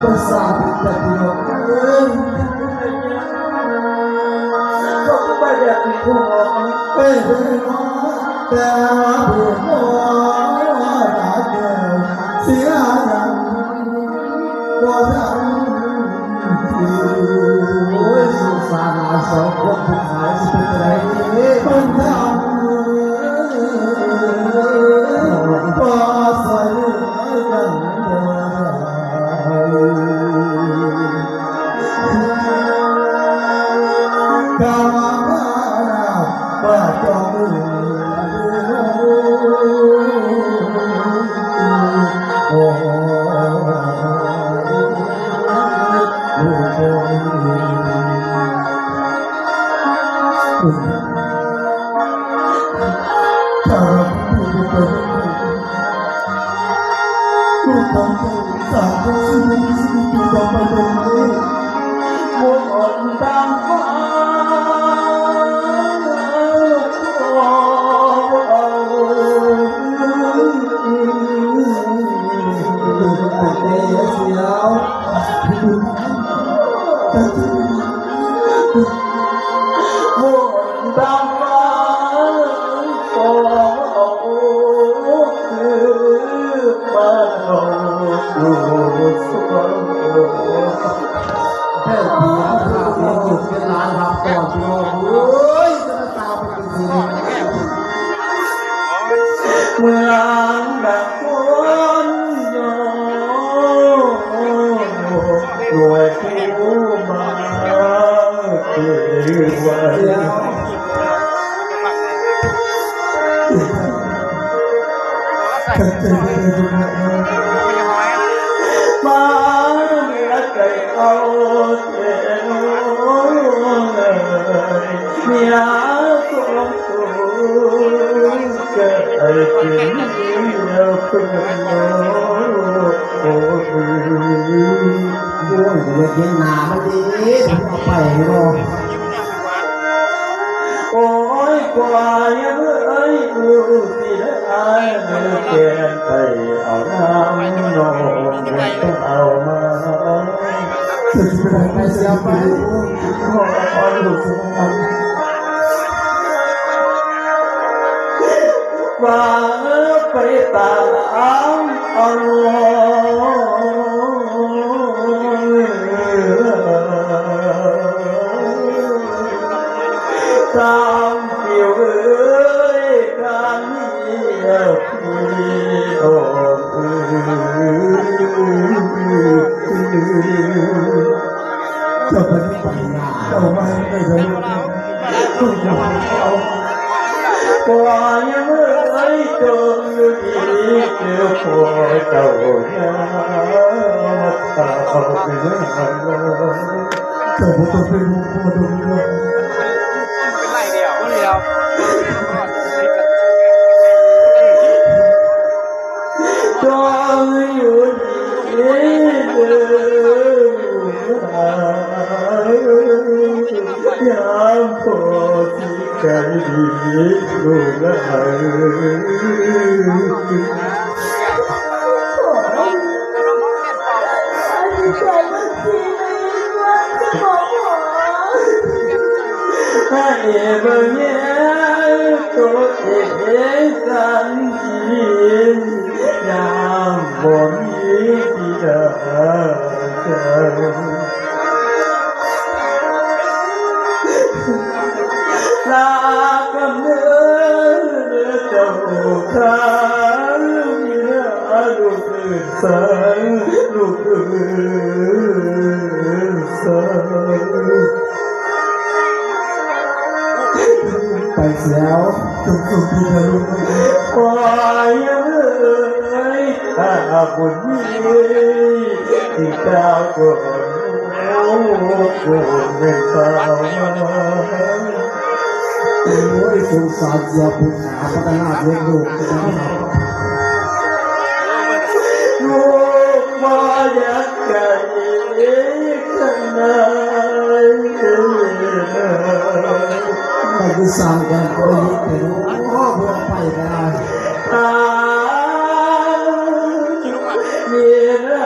ก็สาธิตแต่พี่น้องก็ไม่ได้เป็นผู้เป็นน้องแต่ผู้น้องหาเดียวเสียยังก็ทำที่โอ้ยสุสานสองคนผู้ขายสิเป็นไรคนทำก็สวยยังกาวาบ้าจอมือโอ้ถ้าเราพูดไปลูกของเจ้าสาวของสิ่งที่ต่อไปตรงนี้มองตามฟ้าเมื่อดังคนโยรวยผู้มาเกิดวันขัดใจไม่ได้ทุกอย่างมาเมื่อใจเอาเจ้าเลยเมียของตัวเกิดขึ้นแล้วเพิ่งโอ้ยโอ้ยเด็กยังหนามันดีเอาไปรอโอ้ยกว่ายังเอ้ยดูสิได้เมื่อเกินไปเอาน้ำนองต้องเอามาจะไปเสียไปขอดูสิว่าไปตามเอาตามเปี่ยวเอ้ยการนี้พี่โอ้เจ้าเป็นปัญญาเจ้าไม่ได้เลยคุณจะเอากว่ายังเอ้ยจงอยู่ดีเจ้าพ่อเจ้าเนี่ยมาตาเอาไปเลยเจ้าพ่อต้องเป็นผู้พ่อดวงดวงเป็นไรเดียวจงอยู่ดีเด้อยามพอที่ใจดีลูกและเอ๋ให้เบิ่งแย่ตัวเองกันดียามบ่มีที่เดินลากำเนิดเจ้าข้ามีลูกอื่นสังลูกอื่นสังไปเสียวจุกที่เธอรู้ปล่อยเอ้ยถ้าบุญมีที่ดาวกดโอ้โหเป็นสาวโอ้ยสงสารเสียผู้ขาพัฒนาเลี้ยงลูกนะครับลูกมาอยากไกลขนาดมันก็สร้างกันก็ยิ่งเป็นพ่อเพื่อไปกันมีนะ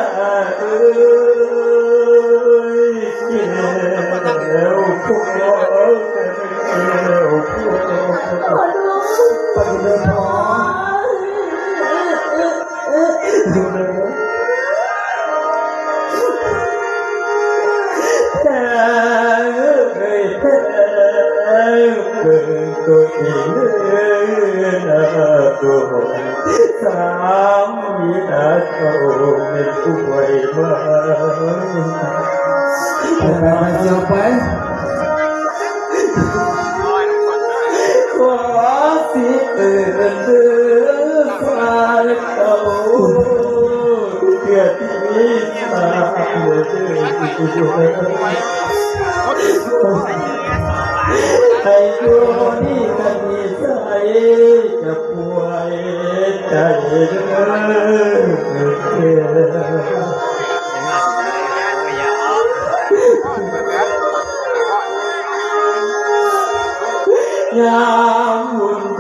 ไปเจียวไป ลอยน้ำฝนด้วย ขอสิเดินสายเขาเกิดที่มีตาเดือดให้อยู่นี่กันมีใจจะป่วยใจเด้อยามบุญ